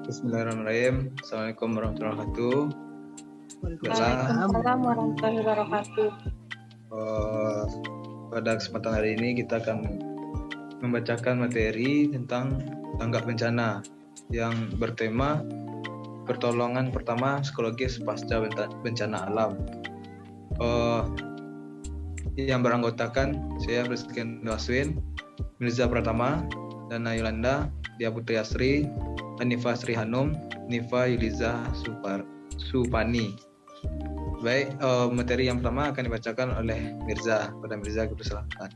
Bismillahirrahmanirrahim. Assalamualaikum warahmatullahi wabarakatuh. Waalaikumsalam warahmatullahi wabarakatuh. Pada kesempatan hari ini kita akan membacakan materi tentang tanggap bencana yang bertema pertolongan pertama psikologis pasca bencana alam. Yang beranggotakan saya Rizky Waswin, Mirza Pratama, Dana Yolanda, Dia Putri Asri, Hanifa Sri Hanum, Nifa Yuliza Supani. Baik, materi yang pertama akan dibacakan oleh Mirza. Pada Mirza, dipersilakan.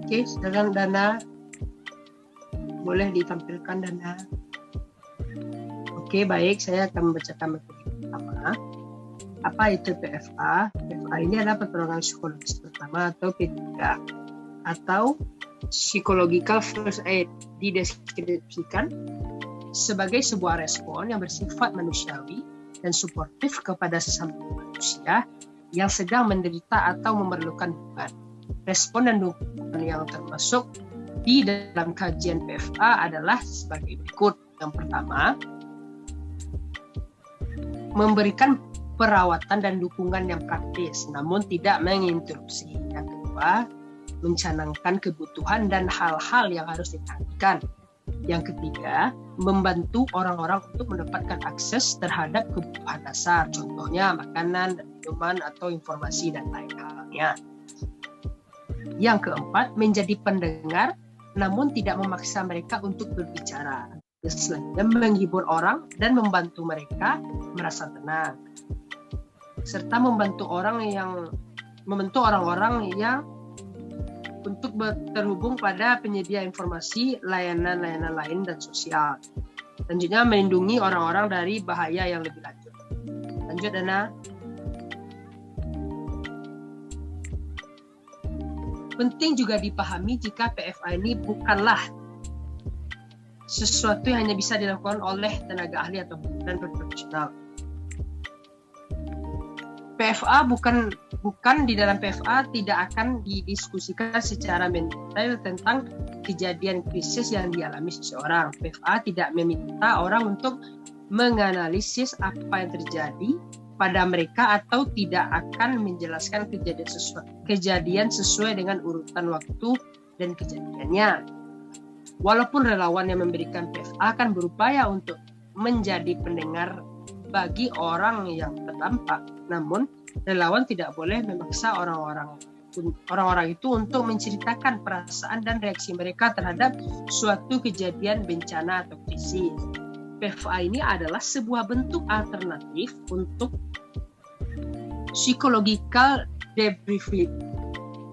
Oke, silakan Dana. Boleh ditampilkan Dana. Oke, baik. Saya akan membacakan materi pertama. Apa itu PFA? PFA ini adalah pertolongan psikologis pertama atau P3 atau Psychological First Aid. Dideskripsikan sebagai sebuah respon yang bersifat manusiawi dan suportif kepada sesama manusia yang sedang menderita atau memerlukan dukungan. Respon dan dukungan yang termasuk di dalam kajian PFA adalah sebagai berikut. Yang pertama, memberikan perawatan dan dukungan yang praktis namun tidak menginterupsi. Yang kedua, mencanangkan kebutuhan dan hal-hal yang harus diperhatikan. Yang ketiga, membantu orang-orang untuk mendapatkan akses terhadap kebutuhan dasar, contohnya makanan, minuman, atau informasi dan lain halnya. Yang keempat, menjadi pendengar namun tidak memaksa mereka untuk berbicara. Selanjutnya, menghibur orang dan membantu mereka merasa tenang, serta membantu orang-orang yang untuk terhubung pada penyedia informasi, layanan-layanan lain dan sosial. Selanjutnya, melindungi orang-orang dari bahaya yang lebih lanjut. Lanjut, Dana. Penting juga dipahami jika PFA ini bukanlah sesuatu yang hanya bisa dilakukan oleh tenaga ahli atau dan profesional. PFA bukan di dalam PFA tidak akan didiskusikan secara mendetail tentang kejadian krisis yang dialami seseorang. PFA tidak meminta orang untuk menganalisis apa yang terjadi pada mereka atau tidak akan menjelaskan kejadian sesuai dengan urutan waktu dan kejadiannya. Walaupun relawan yang memberikan PFA akan berupaya untuk menjadi pendengar bagi orang yang terdampak, namun relawan tidak boleh memaksa orang-orang itu untuk menceritakan perasaan dan reaksi mereka terhadap suatu kejadian bencana atau krisis. PFA ini adalah sebuah bentuk alternatif untuk psychological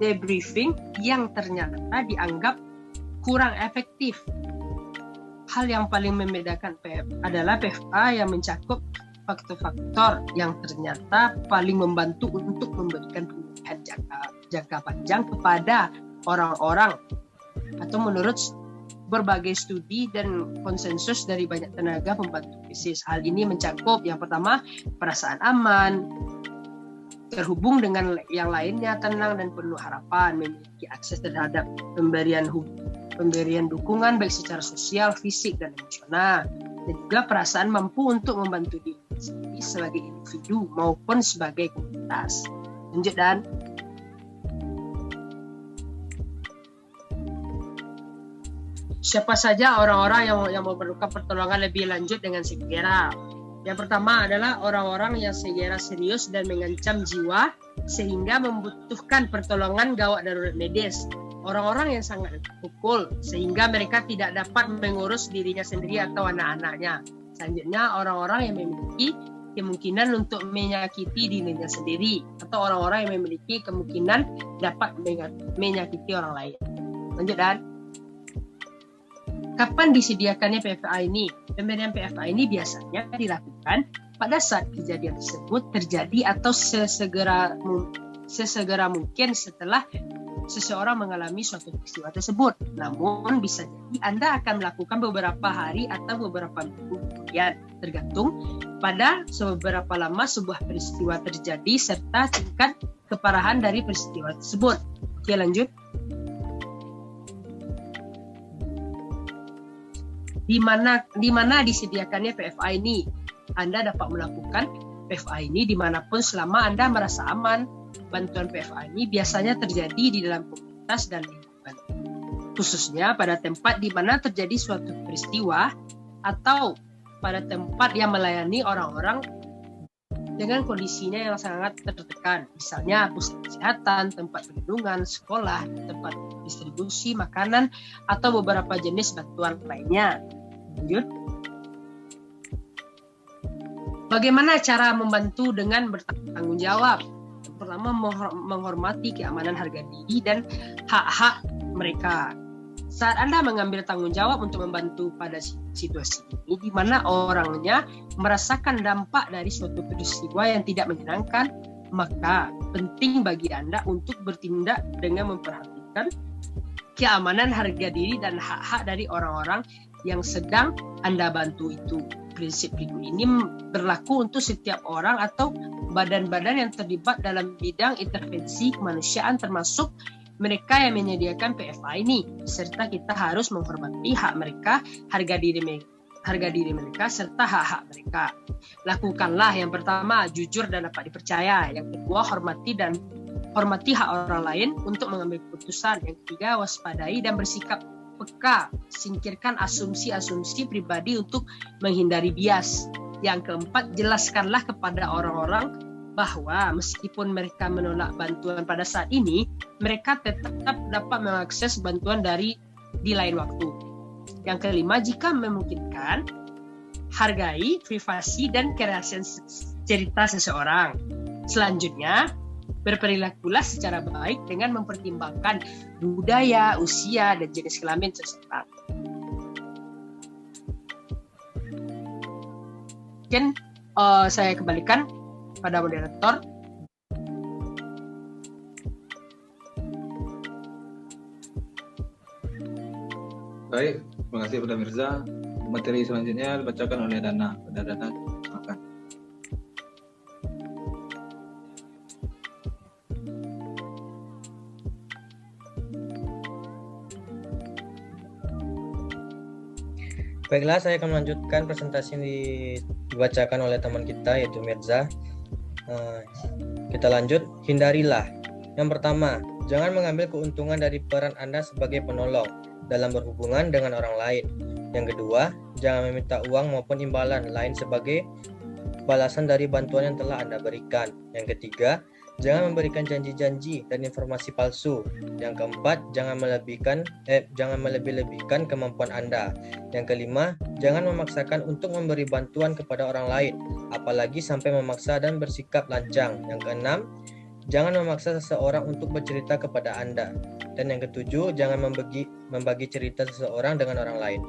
debriefing yang ternyata dianggap kurang efektif. Hal yang paling membedakan PFA adalah PFA yang mencakup faktor-faktor yang ternyata paling membantu untuk memberikan pemulihan jangka panjang kepada orang-orang, atau menurut berbagai studi dan konsensus dari banyak tenaga pembantu krisis. Hal ini mencakup yang pertama, perasaan aman, terhubung dengan yang lainnya, tenang dan penuh harapan, memiliki akses terhadap pemberian dukungan baik secara sosial, fisik dan emosional, dan juga perasaan mampu untuk membantu diri sendiri sebagai individu maupun sebagai komunitas. Lanjut, Dan. Siapa saja orang-orang yang memerlukan pertolongan lebih lanjut dengan segera? Yang pertama adalah orang-orang yang segera serius dan mengancam jiwa sehingga membutuhkan pertolongan gawat darurat medis. Orang-orang yang sangat terpukul sehingga mereka tidak dapat mengurus dirinya sendiri atau anak-anaknya. Selanjutnya, orang-orang yang memiliki kemungkinan untuk menyakiti dirinya sendiri atau orang-orang yang memiliki kemungkinan dapat menyakiti orang lain. Lanjut, Dan. Kapan disediakannya PFA ini? Pemberian PFA ini biasanya dilakukan pada saat kejadian tersebut terjadi atau sesegera mungkin setelah seseorang mengalami suatu peristiwa tersebut. Namun bisa jadi Anda akan melakukan beberapa hari atau beberapa minggu kemudian, tergantung pada seberapa lama sebuah peristiwa terjadi serta tingkat keparahan dari peristiwa tersebut. Oke, lanjut. di mana disediakannya PFA ini. Anda dapat melakukan PFA ini dimanapun selama Anda merasa aman. Bantuan PFA ini biasanya terjadi di dalam komunitas dan lingkungan, khususnya pada tempat di mana terjadi suatu peristiwa atau pada tempat yang melayani orang-orang dengan kondisinya yang sangat tertekan, misalnya pusat kesehatan, tempat perlindungan, sekolah, tempat distribusi makanan, atau beberapa jenis bantuan lainnya. Lanjut. Bagaimana cara membantu dengan bertanggung jawab? Yang pertama, menghormati keamanan harga diri dan hak-hak mereka. Saat Anda mengambil tanggung jawab untuk membantu pada situasi ini, di mana orangnya merasakan dampak dari suatu peristiwa yang tidak menyenangkan, maka penting bagi Anda untuk bertindak dengan memperhatikan keamanan harga diri dan hak-hak dari orang-orang yang sedang Anda bantu itu. Prinsip berikut ini berlaku untuk setiap orang atau badan-badan yang terlibat dalam bidang intervensi kemanusiaan, termasuk mereka yang menyediakan PFA ini, serta kita harus menghormati hak mereka, harga diri mereka, serta hak-hak mereka. Lakukanlah yang pertama, jujur dan dapat dipercaya. Yang kedua, hormati hak orang lain untuk mengambil keputusan. Yang ketiga, waspadai dan bersikap peka. Singkirkan asumsi-asumsi pribadi untuk menghindari bias. Yang keempat, jelaskanlah kepada orang-orang bahwa meskipun mereka menolak bantuan pada saat ini, mereka tetap dapat mengakses bantuan di lain waktu. Yang kelima, jika memungkinkan, hargai privasi dan kerahasiaan cerita seseorang. Selanjutnya, berperilakulah secara baik dengan mempertimbangkan budaya, usia, dan jenis kelamin seseorang. Mungkin saya kembalikan pada moderator. Baik, terima kasih kepada Mirza. Materi selanjutnya dibacakan oleh Dana. Pada Dana, silakan. Baiklah, saya akan melanjutkan presentasi yang dibacakan oleh teman kita, yaitu Mirza. Kita lanjut. Hindarilah. Yang pertama, jangan mengambil keuntungan dari peran Anda sebagai penolong dalam berhubungan dengan orang lain. Yang kedua, jangan meminta uang maupun imbalan lain sebagai balasan dari bantuan yang telah Anda berikan. Yang ketiga, jangan memberikan janji-janji dan informasi palsu. Yang keempat, jangan melebih-lebihkan kemampuan Anda. Yang kelima, jangan memaksakan untuk memberi bantuan kepada orang lain, apalagi sampai memaksa dan bersikap lancang. Yang keenam, jangan memaksa seseorang untuk bercerita kepada Anda. Dan yang ketujuh, jangan membagi cerita seseorang dengan orang lain.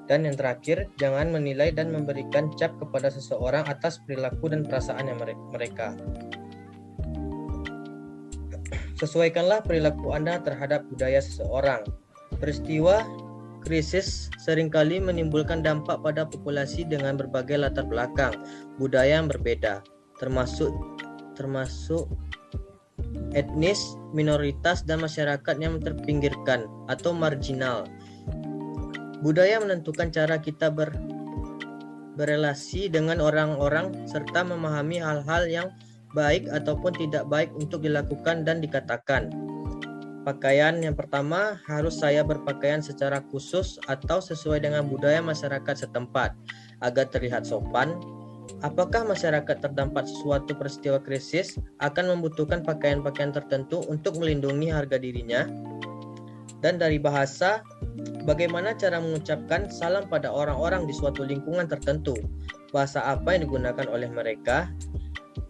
Dan yang terakhir, jangan menilai dan memberikan cap kepada seseorang atas perilaku dan perasaan yang mereka. Sesuaikanlah perilaku Anda terhadap budaya seseorang. Peristiwa krisis seringkali menimbulkan dampak pada populasi dengan berbagai latar belakang budaya yang berbeda, termasuk etnis, minoritas, dan masyarakat yang terpinggirkan atau marginal. Budaya menentukan cara kita berrelasi dengan orang-orang serta memahami hal-hal yang baik ataupun tidak baik untuk dilakukan dan dikatakan. Pakaian yang pertama, harus saya berpakaian secara khusus atau sesuai dengan budaya masyarakat setempat agar terlihat sopan. Apakah masyarakat terdampak suatu peristiwa krisis akan membutuhkan pakaian-pakaian tertentu untuk melindungi harga dirinya? Dan dari bahasa, bagaimana cara mengucapkan salam pada orang-orang di suatu lingkungan tertentu? Bahasa apa yang digunakan oleh mereka?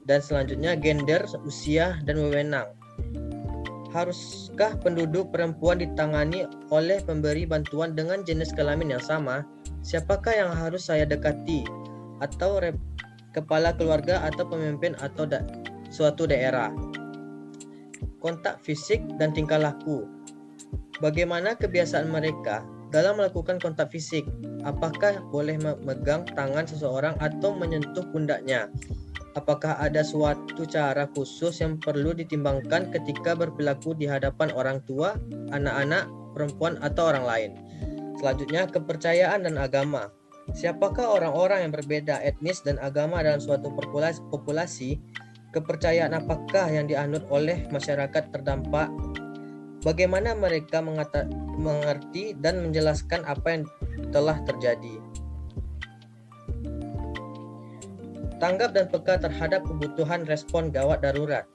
Dan selanjutnya, gender, usia, dan wewenang. Haruskah penduduk perempuan ditangani oleh pemberi bantuan dengan jenis kelamin yang sama? Siapakah yang harus saya dekati? Atau kepala keluarga atau pemimpin atau suatu daerah? Kontak fisik dan tingkah laku. Bagaimana kebiasaan mereka dalam melakukan kontak fisik? Apakah boleh memegang tangan seseorang atau menyentuh pundaknya? Apakah ada suatu cara khusus yang perlu ditimbangkan ketika berperilaku di hadapan orang tua, anak-anak, perempuan, atau orang lain? Selanjutnya, kepercayaan dan agama. Siapakah orang-orang yang berbeda etnis dan agama dalam suatu populasi? Kepercayaan apakah yang dianut oleh masyarakat terdampak? Bagaimana mereka mengerti dan menjelaskan apa yang telah terjadi? Tanggap dan peka terhadap kebutuhan respon gawat darurat.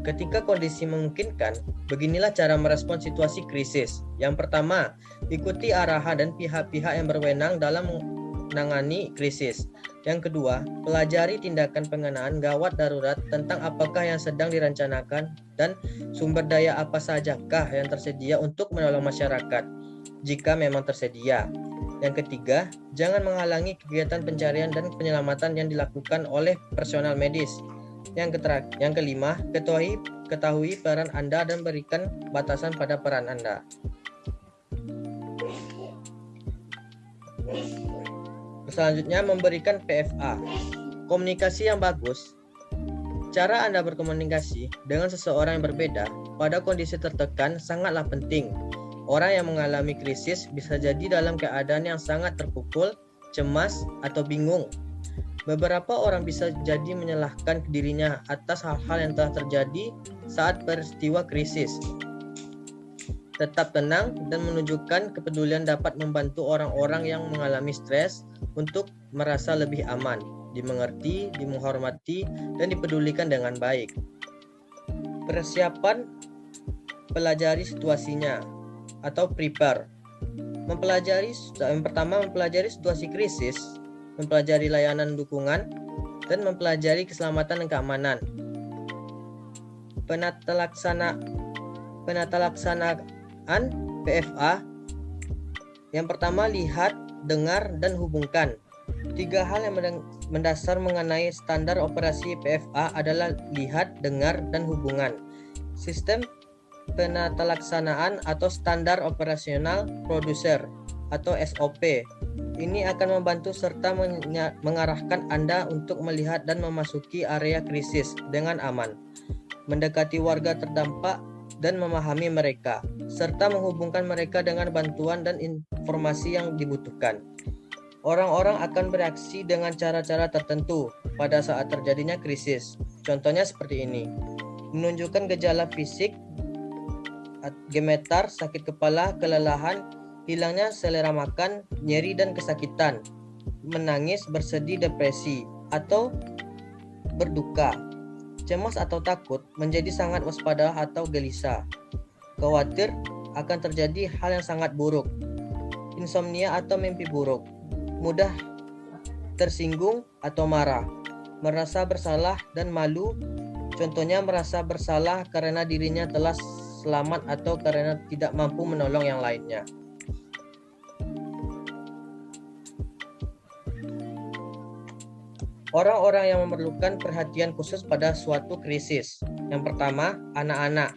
Ketika kondisi memungkinkan, beginilah cara merespon situasi krisis. Yang pertama, ikuti arahan dan pihak-pihak yang berwenang dalam menangani krisis. Yang kedua, pelajari tindakan pengenaan gawat darurat tentang apakah yang sedang direncanakan dan sumber daya apa sajakah yang tersedia untuk menolong masyarakat, jika memang tersedia. Yang ketiga, jangan menghalangi kegiatan pencarian dan penyelamatan yang dilakukan oleh personal medis. Yang kelima, ketahui peran Anda dan berikan batasan pada peran Anda. Selanjutnya, memberikan PFA. Komunikasi yang bagus. Cara Anda berkomunikasi dengan seseorang yang berbeda pada kondisi tertekan sangatlah penting. Orang yang mengalami krisis bisa jadi dalam keadaan yang sangat terpukul, cemas, atau bingung. Beberapa orang bisa jadi menyalahkan dirinya atas hal-hal yang telah terjadi saat peristiwa krisis. Tetap tenang dan menunjukkan kepedulian dapat membantu orang-orang yang mengalami stres untuk merasa lebih aman, dimengerti, dihormati, dan dipedulikan dengan baik. Persiapan pelajari situasinya atau prepare. Yang pertama, mempelajari situasi krisis, mempelajari layanan dukungan, dan mempelajari keselamatan dan keamanan. Penata laksanaan PFA. Yang pertama, lihat, dengar, dan hubungkan. 3 hal yang mendasar mengenai standar operasi PFA adalah lihat, dengar, dan hubungan. Sistem penatalaksanaan atau standar operasional produser atau SOP. Ini akan membantu serta mengarahkan Anda untuk melihat dan memasuki area krisis dengan aman, mendekati warga terdampak dan memahami mereka, serta menghubungkan mereka dengan bantuan dan informasi yang dibutuhkan. Orang-orang akan bereaksi dengan cara-cara tertentu pada saat terjadinya krisis. Contohnya seperti ini: menunjukkan gejala fisik, gemetar, sakit kepala, kelelahan, hilangnya selera makan, nyeri dan kesakitan, menangis, bersedih, depresi, atau berduka. Cemas atau takut, menjadi sangat waspada atau gelisah. Khawatir akan terjadi hal yang sangat buruk. Insomnia atau mimpi buruk. Mudah tersinggung atau marah. Merasa bersalah dan malu. Contohnya merasa bersalah karena dirinya telah selamat atau karena tidak mampu menolong yang lainnya. Orang-orang yang memerlukan perhatian khusus pada suatu krisis. Yang pertama, anak-anak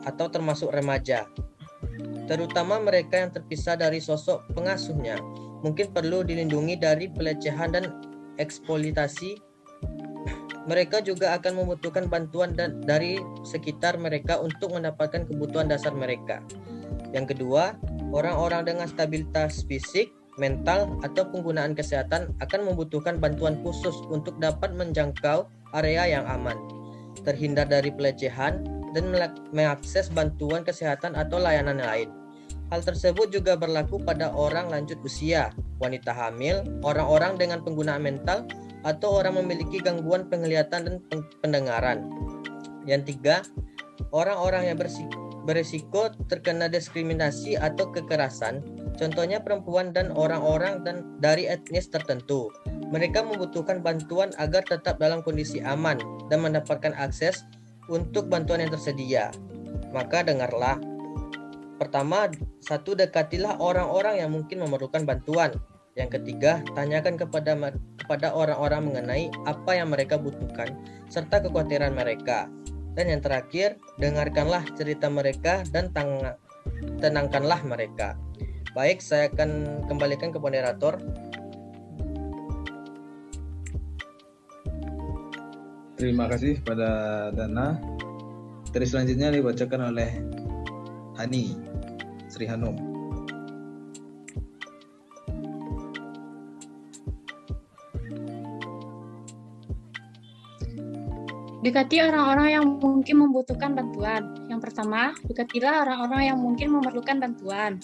atau termasuk remaja. Terutama mereka yang terpisah dari sosok pengasuhnya. Mungkin perlu dilindungi dari pelecehan dan eksploitasi. Mereka juga akan membutuhkan bantuan dari sekitar mereka untuk mendapatkan kebutuhan dasar mereka. Yang kedua, orang-orang dengan stabilitas fisik, mental, atau penggunaan kesehatan akan membutuhkan bantuan khusus untuk dapat menjangkau area yang aman, terhindar dari pelecehan, dan mengakses bantuan kesehatan atau layanan lain. Hal tersebut juga berlaku pada orang lanjut usia, wanita hamil, orang-orang dengan penggunaan mental, atau orang memiliki gangguan penglihatan dan pendengaran. Yang tiga, orang-orang yang berisiko terkena diskriminasi atau kekerasan, contohnya perempuan dan orang-orang dari etnis tertentu. Mereka membutuhkan bantuan agar tetap dalam kondisi aman dan mendapatkan akses untuk bantuan yang tersedia. Maka dengarlah. Pertama, dekatilah orang-orang yang mungkin memerlukan bantuan. Yang ketiga, tanyakan kepada orang-orang mengenai apa yang mereka butuhkan serta kekhawatiran mereka. Dan yang terakhir, dengarkanlah cerita mereka dan tenangkanlah mereka. Baik, saya akan kembalikan ke moderator. Terima kasih pada Dana. Dari selanjutnya dibacakan oleh Hani Sri Hanum. Dekati orang-orang yang mungkin membutuhkan bantuan. Yang pertama, dekatilah orang-orang yang mungkin memerlukan bantuan.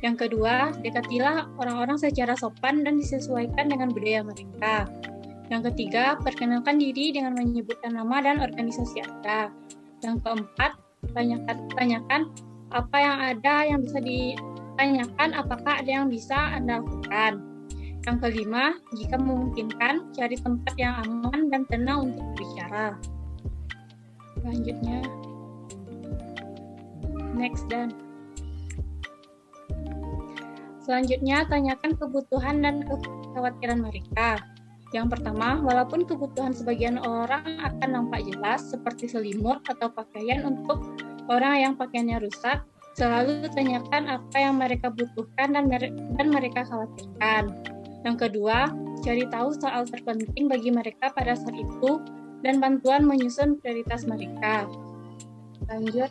Yang kedua, dekatilah orang-orang secara sopan dan disesuaikan dengan budaya mereka. Yang ketiga, perkenalkan diri dengan menyebutkan nama dan organisasi Anda. Yang keempat, tanyakan apa yang ada yang bisa ditanyakan, apakah ada yang bisa Anda lakukan. Yang kelima, jika memungkinkan, cari tempat yang aman dan tenang untuk berbicara. Selanjutnya, next dan. Selanjutnya, tanyakan kebutuhan dan kekhawatiran mereka. Yang pertama, walaupun kebutuhan sebagian orang akan nampak jelas, seperti selimut atau pakaian untuk orang yang pakaiannya rusak, selalu tanyakan apa yang mereka butuhkan dan mereka khawatirkan. Yang kedua, cari tahu soal terpenting bagi mereka pada saat itu dan bantuan menyusun prioritas mereka. Lanjut.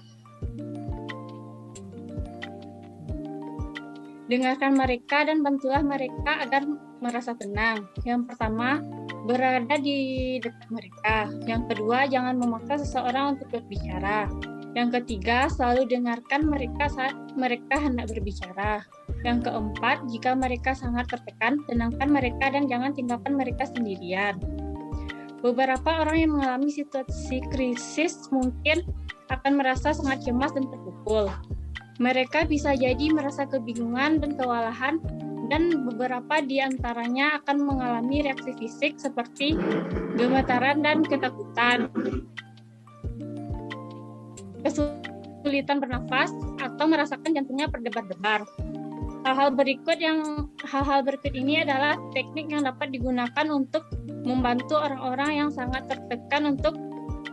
Dengarkan mereka dan bantulah mereka agar merasa tenang. Yang pertama, berada di dekat mereka. Yang kedua, jangan memaksa seseorang untuk berbicara. Yang ketiga, selalu dengarkan mereka saat mereka hendak berbicara. Yang keempat, jika mereka sangat tertekan, tenangkan mereka dan jangan tinggalkan mereka sendirian. Beberapa orang yang mengalami situasi krisis mungkin akan merasa sangat cemas dan terpukul. Mereka bisa jadi merasa kebingungan dan kewalahan, dan beberapa di antaranya akan mengalami reaksi fisik seperti gemetaran dan ketakutan, kesulitan bernafas, atau merasakan jantungnya berdebar-debar. Hal-hal berikut ini adalah teknik yang dapat digunakan untuk membantu orang-orang yang sangat tertekan untuk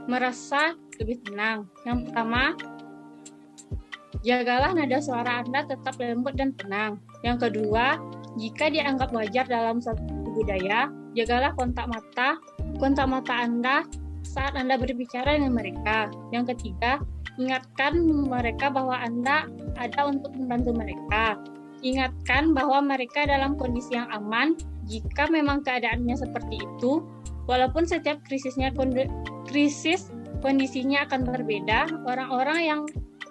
merasa lebih tenang. Yang pertama, jagalah nada suara Anda tetap lembut dan tenang. Yang kedua, jika dianggap wajar dalam suatu budaya, jagalah kontak mata Anda saat Anda berbicara dengan mereka. Yang ketiga, ingatkan mereka bahwa Anda ada untuk membantu mereka. Ingatkan bahwa mereka dalam kondisi yang aman. Jika memang keadaannya seperti itu, walaupun setiap krisis kondisinya akan berbeda, orang-orang yang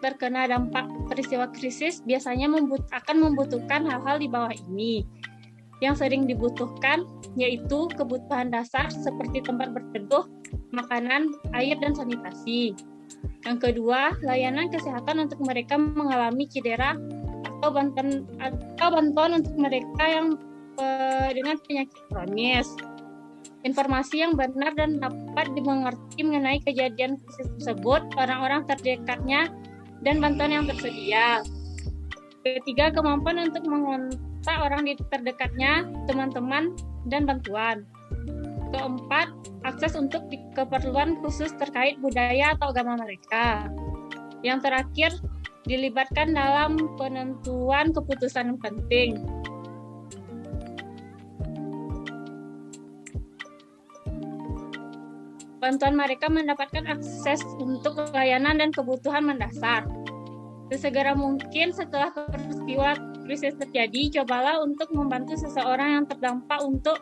terkena dampak peristiwa krisis biasanya akan membutuhkan hal-hal di bawah ini. Yang sering dibutuhkan yaitu kebutuhan dasar seperti tempat berteduh, makanan, air, dan sanitasi. Yang kedua, layanan kesehatan untuk mereka mengalami cedera atau bantuan untuk mereka yang dengan penyakit kronis. Informasi yang benar dan dapat dimengerti mengenai kejadian krisis tersebut, orang-orang terdekatnya, dan bantuan yang tersedia. Ketiga, kemampuan untuk mengontak orang di terdekatnya, teman-teman, dan bantuan. Keempat, akses untuk keperluan khusus terkait budaya atau agama mereka. Yang terakhir, dilibatkan dalam penentuan keputusan yang penting. Bantuan mereka mendapatkan akses untuk layanan dan kebutuhan mendasar. Sesegera mungkin setelah peristiwa krisis terjadi, cobalah untuk membantu seseorang yang terdampak untuk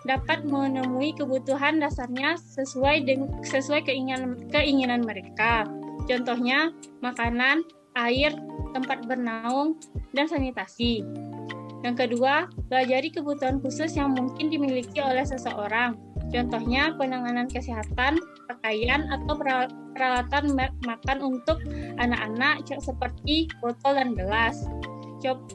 dapat menemui kebutuhan dasarnya sesuai keinginan mereka. Contohnya, makanan, air, tempat bernaung, dan sanitasi. Yang kedua, pelajari kebutuhan khusus yang mungkin dimiliki oleh seseorang. Contohnya, penanganan kesehatan, pakaian, atau peralatan makan untuk anak-anak seperti botol dan gelas.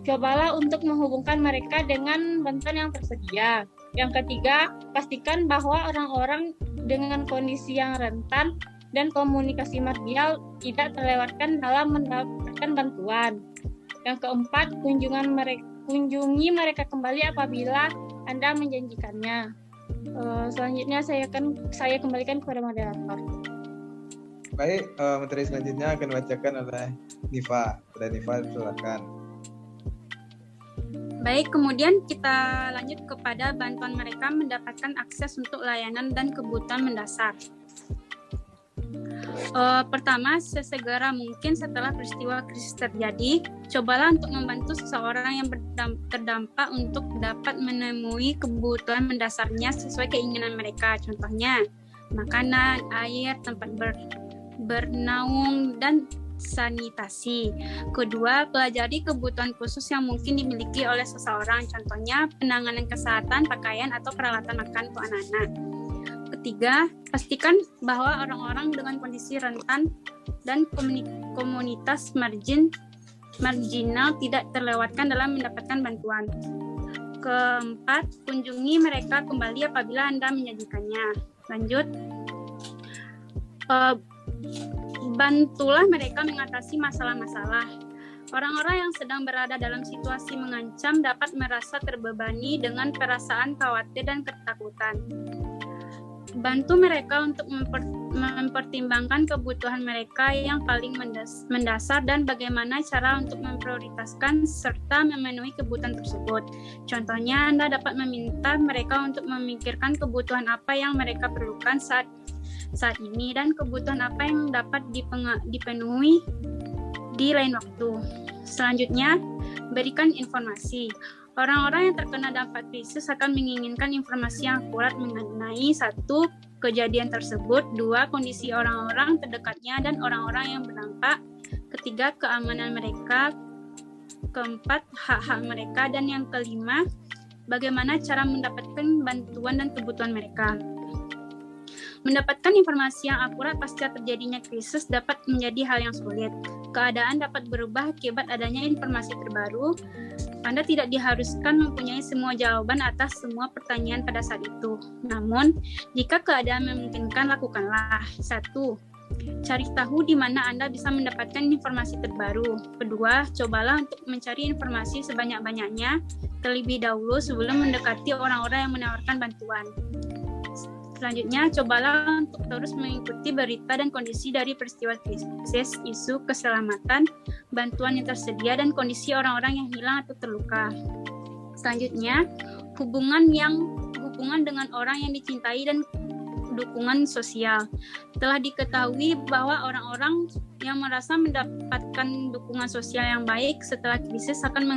Cobalah untuk menghubungkan mereka dengan bantuan yang tersedia. Yang ketiga, pastikan bahwa orang-orang dengan kondisi yang rentan dan komunikasi marginal tidak terlewatkan dalam mendapatkan bantuan. Yang keempat, kunjungi mereka kembali apabila Anda menjanjikannya. Selanjutnya saya kembalikan kepada moderator. Baik, materi selanjutnya akan dibacakan oleh Nifa. Nifa, silakan. Baik, kemudian kita lanjut kepada bantuan mereka mendapatkan akses untuk layanan dan kebutuhan mendasar. Pertama, sesegera mungkin setelah peristiwa krisis terjadi, cobalah untuk membantu seseorang yang terdampak untuk dapat menemui kebutuhan mendasarnya sesuai keinginan mereka. Contohnya, makanan, air, tempat bernaung, dan sanitasi. Kedua, pelajari kebutuhan khusus yang mungkin dimiliki oleh seseorang, contohnya penanganan kesehatan, pakaian, atau peralatan makan untuk anak-anak. Ketiga, pastikan bahwa orang-orang dengan kondisi rentan dan komunitas marginal tidak terlewatkan dalam mendapatkan bantuan. Keempat, kunjungi mereka kembali apabila Anda menyajikannya. Lanjut, bantulah mereka mengatasi masalah-masalah. Orang-orang yang sedang berada dalam situasi mengancam dapat merasa terbebani dengan perasaan khawatir dan ketakutan. Bantu mereka untuk mempertimbangkan kebutuhan mereka yang paling mendasar dan bagaimana cara untuk memprioritaskan serta memenuhi kebutuhan tersebut. Contohnya, Anda dapat meminta mereka untuk memikirkan kebutuhan apa yang mereka perlukan saat ini dan kebutuhan apa yang dapat dipenuhi di lain waktu. Selanjutnya, berikan informasi. Orang-orang yang terkena dampak krisis akan menginginkan informasi yang akurat mengenai 1. Kejadian tersebut, 2. Kondisi orang-orang terdekatnya dan orang-orang yang berdampak, 3. Keamanan mereka, 4. Hak-hak mereka, dan yang kelima, bagaimana cara mendapatkan bantuan dan kebutuhan mereka. Mendapatkan informasi yang akurat pasca terjadinya krisis dapat menjadi hal yang sulit. Keadaan dapat berubah akibat adanya informasi terbaru. Anda tidak diharuskan mempunyai semua jawaban atas semua pertanyaan pada saat itu. Namun, jika keadaan memungkinkan, lakukanlah. 1. Cari tahu di mana Anda bisa mendapatkan informasi terbaru. Kedua, cobalah untuk mencari informasi sebanyak-banyaknya terlebih dahulu sebelum mendekati orang-orang yang menawarkan bantuan. Selanjutnya, cobalah untuk terus mengikuti berita dan kondisi dari peristiwa krisis, isu keselamatan, bantuan yang tersedia, dan kondisi orang-orang yang hilang atau terluka. Selanjutnya, hubungan dengan orang yang dicintai dan dukungan sosial. Telah diketahui bahwa orang-orang yang merasa mendapatkan dukungan sosial yang baik setelah krisis akan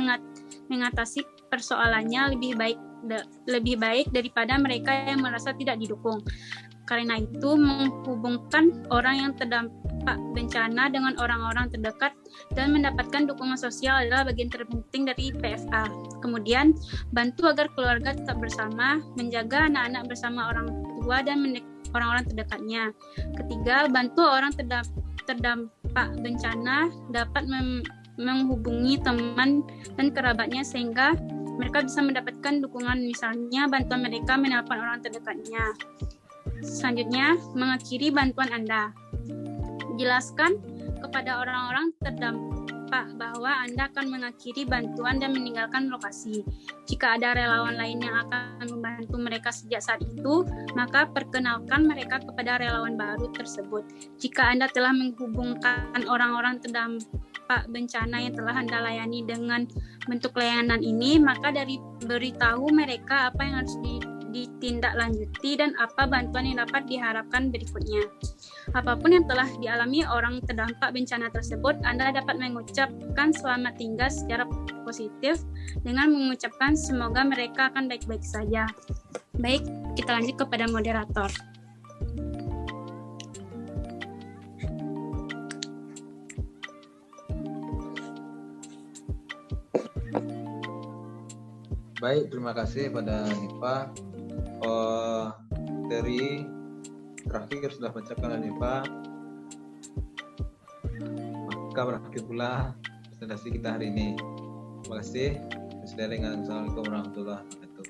mengatasi persoalannya lebih baik daripada mereka yang merasa tidak didukung. Karena itu, menghubungkan orang yang terdampak bencana dengan orang-orang terdekat dan mendapatkan dukungan sosial adalah bagian terpenting dari PFA. Kemudian, bantu agar keluarga tetap bersama, menjaga anak-anak bersama orang tua dan orang-orang terdekatnya. Ketiga, bantu orang terdampak bencana dapat menghubungi teman dan kerabatnya sehingga mereka bisa mendapatkan dukungan, misalnya bantuan mereka menelpon orang terdekatnya. Selanjutnya, mengakhiri bantuan Anda. Jelaskan kepada orang-orang terdampak bahwa Anda akan mengakhiri bantuan dan meninggalkan lokasi. Jika ada relawan lain yang akan membantu mereka sejak saat itu, maka perkenalkan mereka kepada relawan baru tersebut. Jika Anda telah menghubungkan orang-orang terdampak bencana yang telah Anda layani dengan bentuk layanan ini, maka beritahu mereka apa yang harus ditindaklanjuti dan apa bantuan yang dapat diharapkan berikutnya. Apapun yang telah dialami orang terdampak bencana tersebut, Anda dapat mengucapkan selamat tinggal secara positif dengan mengucapkan semoga mereka akan baik-baik saja. Baik, kita lanjut kepada moderator. Baik, terima kasih pada Nifa. Dari terakhir sudah bacakan oleh Nifa. Maka berakhir pula presentasi kita hari ini. Terima kasih. Assalamualaikum warahmatullahi wabarakatuh.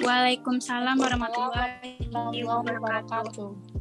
Waalaikumsalam warahmatullahi wabarakatuh.